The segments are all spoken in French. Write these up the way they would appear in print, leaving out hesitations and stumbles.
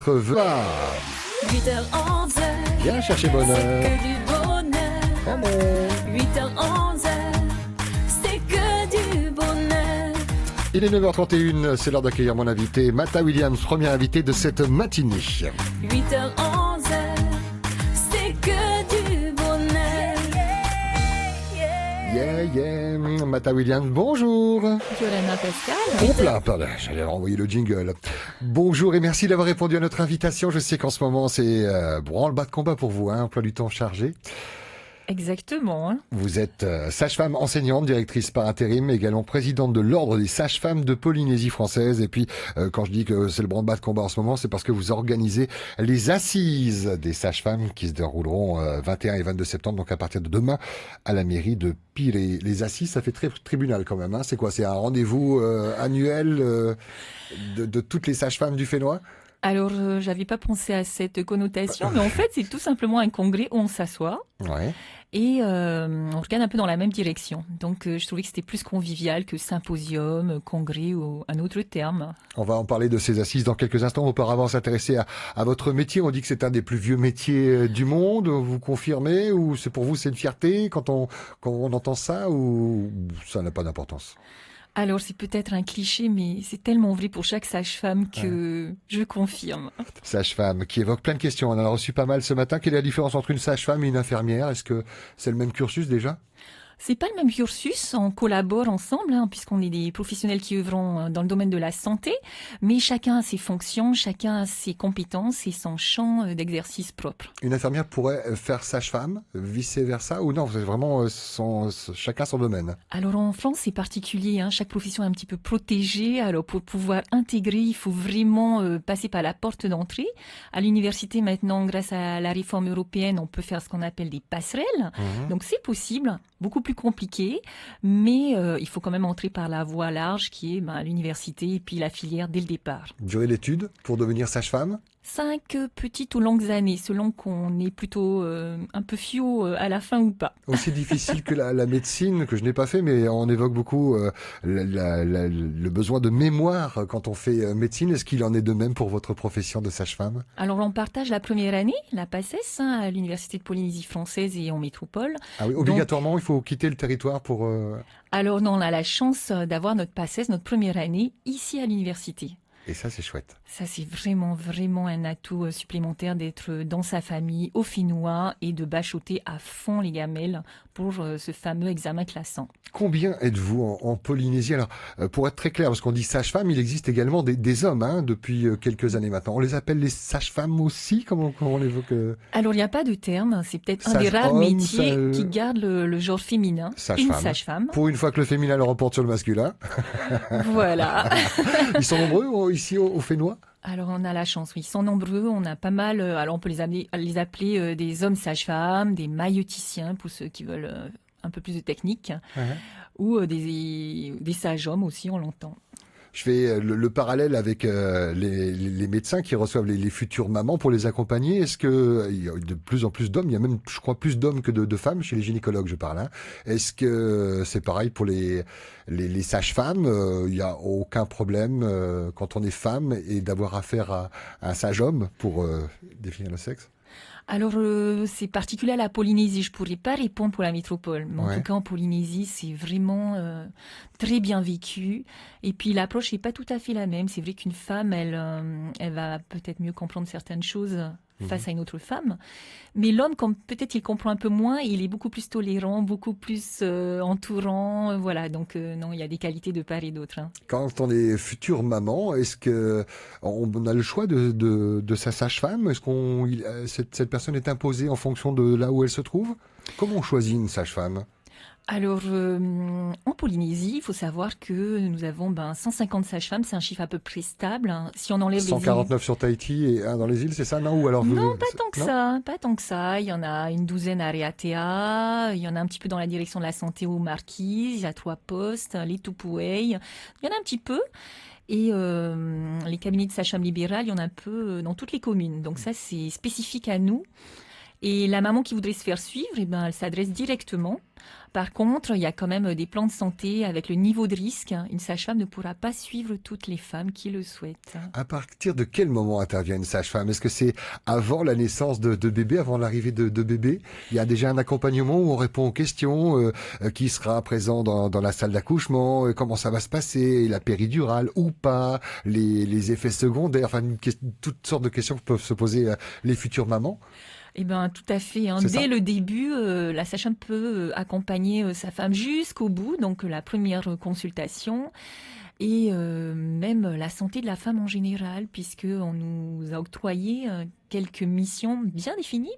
votre vœu. 8h11, Viens chercher bonheur. c'est que du bonheur. Come on. 8h11, c'est que du bonheur. Il est 9h31, c'est l'heure d'accueillir mon invité, Mata Williams, premier invité de cette matinée. 8h11, c'est que du bonheur. Yeah, Mata Williams, bonjour. Johanna Pascal. Hop là, pardon, j'allais renvoyer le jingle. Bonjour et merci d'avoir répondu à notre invitation. Je sais qu'en ce moment, c'est branle-bas de combat pour vous, emploi du temps chargé. Exactement. Vous êtes sage-femme enseignante, directrice par intérim, également présidente de l'Ordre des sages-femmes de Polynésie française. Et puis, quand je dis que c'est le branle-bas de combat en ce moment, c'est parce que vous organisez les assises des sages-femmes qui se dérouleront 21 et 22 septembre, donc à partir de demain, à la mairie de Pirée. Les assises, ça fait très tribunal quand même. Hein. C'est quoi? C'est un rendez-vous annuel de toutes les sages-femmes du Fénois? Alors, j'avais pas pensé à cette connotation, mais en fait, c'est tout simplement un congrès où on s'assoit Ouais. et on regarde un peu dans la même direction. Donc, je trouvais que c'était plus convivial que symposium, congrès ou un autre terme. On va en parler de ces assises dans quelques instants. Auparavant, s'intéresser à votre métier. On dit que c'est un des plus vieux métiers du monde. Vous confirmez ou c'est pour vous c'est une fierté quand on entend ça ou ça n'a pas d'importance? Alors, c'est peut-être un cliché, mais c'est tellement vrai pour chaque sage-femme que je confirme. Sage-femme qui évoque plein de questions. On en a reçu pas mal ce matin. Quelle est la différence entre une sage-femme et une infirmière? Est-ce que c'est le même cursus déjà? C'est pas le même cursus, on collabore ensemble, puisqu'on est des professionnels qui œuvront dans le domaine de la santé, mais chacun a ses fonctions, chacun a ses compétences et son champ d'exercice propre. Une infirmière pourrait faire sage-femme, vice-versa, ou non? C'est vraiment chacun son domaine. Alors en France, c'est particulier, chaque profession est un petit peu protégée. Alors pour pouvoir intégrer, il faut vraiment passer par la porte d'entrée. À l'université maintenant, grâce à la réforme européenne, on peut faire ce qu'on appelle des passerelles. Donc c'est possible, beaucoup plus compliqué, mais il faut quand même entrer par la voie large qui est l'université et puis la filière dès le départ. Durée d'études pour devenir sage-femme? 5 petites ou longues années, selon qu'on est plutôt un peu fiot à la fin ou pas. Aussi difficile que la médecine, que je n'ai pas fait, mais on évoque beaucoup le besoin de mémoire quand on fait médecine. Est-ce qu'il en est de même pour votre profession de sage-femme? Alors on partage la première année, la PACES, à l'Université de Polynésie française et en métropole. Ah oui, obligatoirement, il faut quitter le territoire pour... Alors non, on a la chance d'avoir notre PACES, notre première année, ici à l'université. Et ça, c'est chouette. Ça, c'est vraiment, vraiment un atout supplémentaire d'être dans sa famille, au Fénois, et de bachoter à fond les gamelles pour ce fameux examen classant. Combien êtes-vous en Polynésie? Alors, pour être très clair, parce qu'on dit sage-femme, il existe également des hommes depuis quelques années maintenant. On les appelle les sages-femmes aussi? Comment on évoque Alors, il n'y a pas de terme. C'est peut-être un des rares Sage-homme, métiers qui garde le genre féminin. Sage-femme. Une sage-femme. Pour une fois que le féminin le remporte sur le masculin. Voilà. Ils sont nombreux ici au Fénois? Alors, on a la chance, oui. Ils sont nombreux. On a pas mal. Alors, on peut les appeler des hommes sages-femmes, des maïeuticiens pour ceux qui veulent un peu plus de technique, ou des sages-hommes aussi, on l'entend. Je fais le parallèle avec les médecins qui reçoivent les futures mamans pour les accompagner. Est-ce que il y a de plus en plus d'hommes? Il y a même, je crois, plus d'hommes que de femmes chez les gynécologues, je parle. Est-ce que c'est pareil pour les sages-femmes? Il n'y a aucun problème quand on est femme et d'avoir affaire à un sage-homme pour définir le sexe? Alors, c'est particulier à la Polynésie. Je pourrais pas répondre pour la métropole. Mais en tout cas, en Polynésie, c'est vraiment très bien vécu. Et puis, l'approche n'est pas tout à fait la même. C'est vrai qu'une femme, elle va peut-être mieux comprendre certaines choses face à une autre femme. Mais l'homme, comme peut-être il comprend un peu moins, il est beaucoup plus tolérant, beaucoup plus entourant. Voilà, donc non, il y a des qualités de part et d'autre. Quand on est future maman, est-ce que on a le choix de sa sage-femme? Est-ce cette personne est imposée en fonction de là où elle se trouve? Comment on choisit une sage-femme? Alors, en Polynésie, il faut savoir que nous avons 150 sages-femmes, c'est un chiffre à peu près stable. Si on enlève 149 sur Tahiti et un dans les îles, c'est ça, non? Ou alors non, pas tant que ça. Il y en a une douzaine à Reatea, il y en a un petit peu dans la direction de la santé aux Marquises, il y a Trois-Postes, les Tupouei, il y en a un petit peu. Et les cabinets de sage-femme libérale, il y en a un peu dans toutes les communes. Donc ça, c'est spécifique à nous. Et la maman qui voudrait se faire suivre, eh ben, elle s'adresse directement. Par contre, il y a quand même des plans de santé avec le niveau de risque. Une sage-femme ne pourra pas suivre toutes les femmes qui le souhaitent. À partir de quel moment intervient une sage-femme? Est-ce que c'est avant la naissance de bébé, avant l'arrivée de bébé? Il y a déjà un accompagnement où on répond aux questions, qui sera présent dans la salle d'accouchement, comment ça va se passer, la péridurale ou pas, les effets secondaires, enfin toutes sortes de questions que peuvent se poser les futures mamans. Eh ben, tout à fait. C'est Dès ça. le début, la sage-femme peut accompagner sa femme jusqu'au bout, donc la première consultation, et même la santé de la femme en général, puisque on nous a octroyé quelques missions bien définies.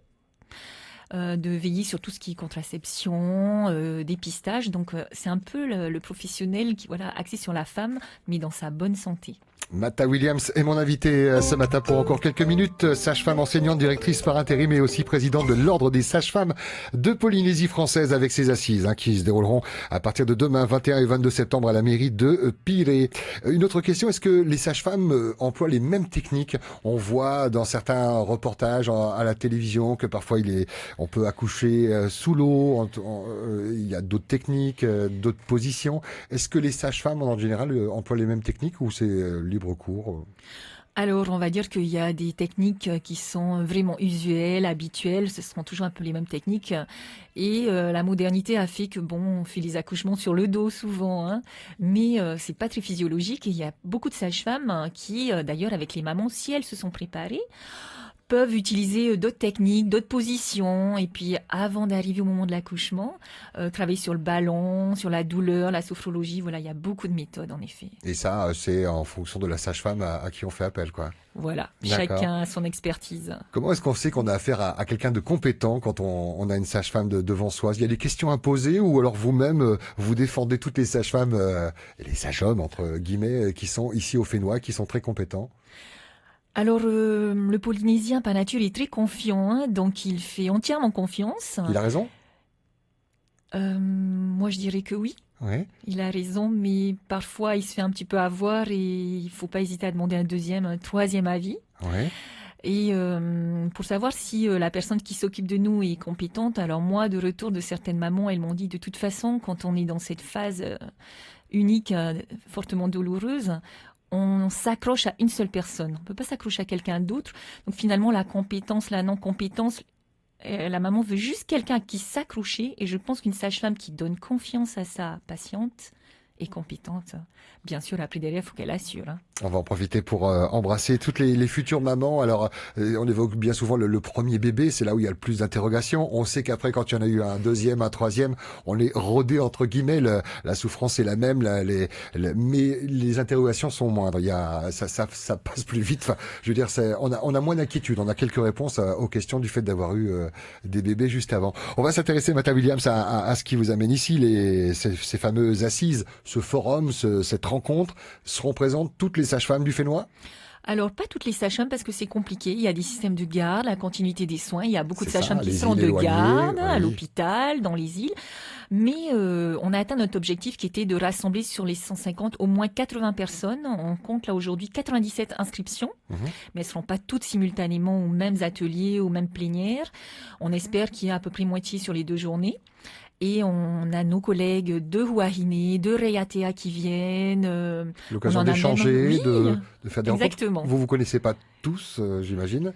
De veiller sur tout ce qui est contraception, dépistage. Donc, c'est un peu le professionnel qui, voilà, axé sur la femme, mais dans sa bonne santé. Mata Williams est mon invitée ce matin pour encore quelques minutes. Sage-femme enseignante, directrice par intérim et aussi présidente de l'Ordre des sages-femmes de Polynésie française avec ses assises qui se dérouleront à partir de demain 21 et 22 septembre à la mairie de Pirée. Une autre question, est-ce que les sages-femmes emploient les mêmes techniques? On voit dans certains reportages à la télévision que parfois on peut accoucher sous l'eau, il y a d'autres techniques, d'autres positions. Est-ce que les sages-femmes en général emploient les mêmes techniques ou c'est libre cours? Alors, on va dire qu'il y a des techniques qui sont vraiment usuelles, habituelles. Ce seront toujours un peu les mêmes techniques. Et la modernité a fait que, bon, on fait les accouchements sur le dos souvent, mais c'est pas très physiologique. Et il y a beaucoup de sages-femmes qui, d'ailleurs, avec les mamans, si elles se sont préparées, peuvent utiliser d'autres techniques, d'autres positions, et puis avant d'arriver au moment de l'accouchement, travailler sur le ballon, sur la douleur, la sophrologie. Voilà, il y a beaucoup de méthodes en effet. Et ça, c'est en fonction de la sage-femme à qui on fait appel, quoi. Voilà, D'accord. chacun a son expertise. Comment est-ce qu'on sait qu'on a affaire à quelqu'un de compétent quand on a une sage-femme devant soi? Il y a des questions à poser ou alors vous-même, vous défendez toutes les sages-femmes, et les sages-hommes, entre guillemets, qui sont ici au Fénois, qui sont très compétents? Alors, le Polynésien, par nature, est très confiant, donc il fait entièrement confiance. Il a raison? Moi, je dirais que oui. Oui. Il a raison, mais parfois, il se fait un petit peu avoir et il faut pas hésiter à demander un deuxième, un troisième avis. Oui. Et pour savoir si la personne qui s'occupe de nous est compétente, alors moi, de retour de certaines mamans, elles m'ont dit de toute façon, quand on est dans cette phase unique, fortement douloureuse, on s'accroche à une seule personne. On peut pas s'accrocher à quelqu'un d'autre. Donc finalement, la compétence, la non-compétence, la maman veut juste quelqu'un à qui s'accrocher. Et je pense qu'une sage-femme qui donne confiance à sa patiente est compétente. Bien sûr, après derrière, il faut qu'elle assure. On va en profiter pour embrasser toutes les futures mamans. Alors, on évoque bien souvent le premier bébé, c'est là où il y a le plus d'interrogations. On sait qu'après, quand il y en a eu un deuxième, un troisième, on est rodé entre guillemets. La souffrance est la même, mais les interrogations sont moindres. Ça passe plus vite. Enfin, je veux dire, on a moins d'inquiétude. On a quelques réponses aux questions du fait d'avoir eu des bébés juste avant. On va s'intéresser, Mata Williams, à ce qui vous amène ici, ces fameuses assises, ce forum, cette rencontre. Seront présentes toutes les sages-femmes du Fénois? Alors, pas toutes les sages-femmes parce que c'est compliqué. Il y a des systèmes de garde, la continuité des soins. Il y a beaucoup de C'est ça, sages-femmes qui les sont îles de éloignées, garde, à oui. l'hôpital, dans les îles. Mais on a atteint notre objectif qui était de rassembler sur les 150 au moins 80 personnes. On compte là aujourd'hui 97 inscriptions, Mhm. mais elles ne seront pas toutes simultanément aux mêmes ateliers, aux mêmes plénières. On espère qu'il y a à peu près moitié sur les 2 journées. Et on a nos collègues de Huahine, de Raiatea qui viennent. L'occasion on en a d'échanger, même- oui, de faire des rencontres. exactement. Vous connaissez pas tous, j'imagine.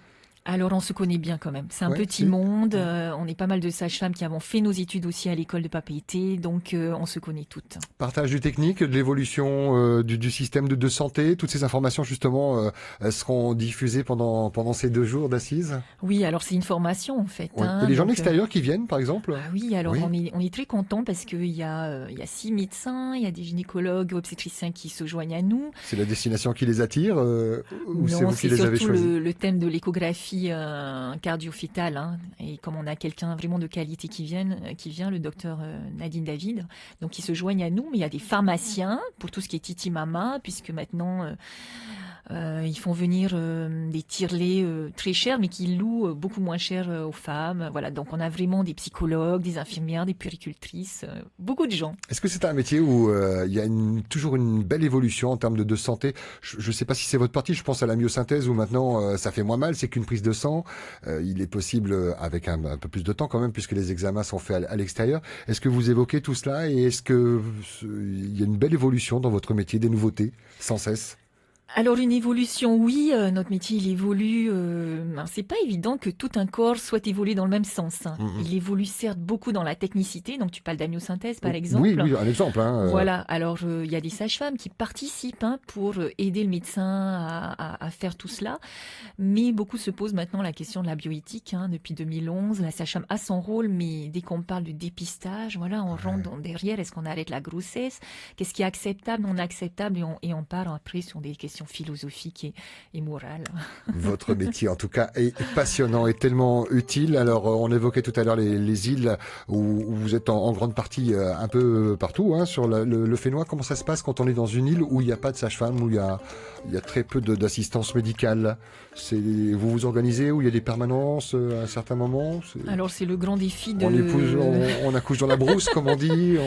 Alors, on se connaît bien quand même. C'est un Ouais, petit si. monde. On est pas mal de sages-femmes qui avons fait nos études aussi à l'école de Papeete. Donc, on se connaît toutes. Partage du technique, de l'évolution du système de santé. Toutes ces informations, justement, seront diffusées pendant ces 2 jours d'assises. Oui, alors c'est une formation en fait. Ouais. Il y a des gens de donc, l'extérieur qui viennent, par exemple. ah oui, alors Oui. on est très contents parce qu'il y a 6 médecins, il y a des gynécologues, obstétriciens qui se joignent à nous. C'est la destination qui les attire ou c'est Non, vous qui c'est les avez surtout choisis? le thème de l'échographie cardio-fœtale. Et comme on a quelqu'un vraiment de qualité qui vient, le docteur Nadine David, donc ils se joignent à nous. Mais il y a des pharmaciens pour tout ce qui est titi mama, puisque maintenant Ils font venir des tirelets très chers, mais qui louent beaucoup moins cher aux femmes. Voilà, donc on a vraiment des psychologues, des infirmières, des puéricultrices, beaucoup de gens. Est-ce que c'est un métier où il y a toujours une belle évolution en termes de santé? Je ne sais pas si c'est votre partie, je pense à la myosynthèse où maintenant ça fait moins mal, c'est qu'une prise de sang. Il est possible, avec un peu plus de temps quand même, puisque les examens sont faits à l'extérieur. Est-ce que vous évoquez tout cela et est-ce que il y a une belle évolution dans votre métier, des nouveautés, sans cesse? Alors une évolution, oui, notre métier il évolue. C'est pas évident que tout un corps soit évolué dans le même sens, hein. Mhm. Il évolue certes beaucoup dans la technicité, donc tu parles d'amniosynthèse par exemple. Oui, oui, un exemple. Hein, Voilà, alors il y a des sages-femmes qui participent pour aider le médecin à faire tout cela, mais beaucoup se posent maintenant la question de la bioéthique, hein. Depuis 2011, la sage-femme a son rôle, mais dès qu'on parle de dépistage, voilà, on rentre derrière, est-ce qu'on arrête la grossesse? Qu'est-ce qui est acceptable, non acceptable? Et on part après sur des questions philosophiques et morales. Votre métier, en tout cas, est passionnant et tellement utile. Alors, on évoquait tout à l'heure les îles où vous êtes en grande partie un peu partout, hein, sur le Fénois. Comment ça se passe quand on est dans une île où il n'y a pas de sage-femme, où il y a très peu d'assistance médicale? Vous vous organisez, où il y a des permanences à un certain moment? Alors c'est le grand défi de... On accouche dans la brousse, comme on dit.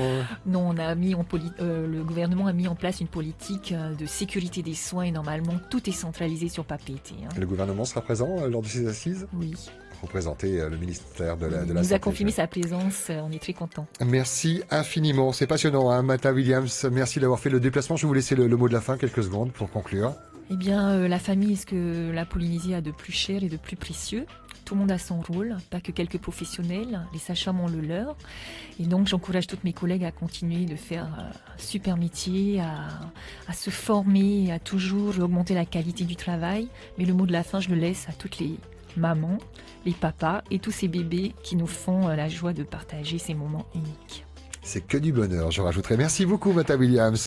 Non, le gouvernement a mis en place une politique de sécurité des soins et normalement tout est centralisé sur Papeete, hein. Le gouvernement sera présent lors de ces assises? Oui. Représenter le ministère de la Il Santé. nous a confirmé sa présence, on est très contents. Merci infiniment, c'est passionnant, hein, Mata Williams, merci d'avoir fait le déplacement. Je vais vous laisser le mot de la fin, quelques secondes pour conclure. Eh bien, la famille est ce que la Polynésie a de plus cher et de plus précieux. Tout le monde a son rôle, pas que quelques professionnels, les sages-femmes ont le leur. Et donc j'encourage toutes mes collègues à continuer de faire un super métier, à se former, à toujours augmenter la qualité du travail. Mais le mot de la fin, je le laisse à toutes les mamans, les papas et tous ces bébés qui nous font la joie de partager ces moments uniques. C'est que du bonheur, je rajouterai. Merci beaucoup, Mata Williams.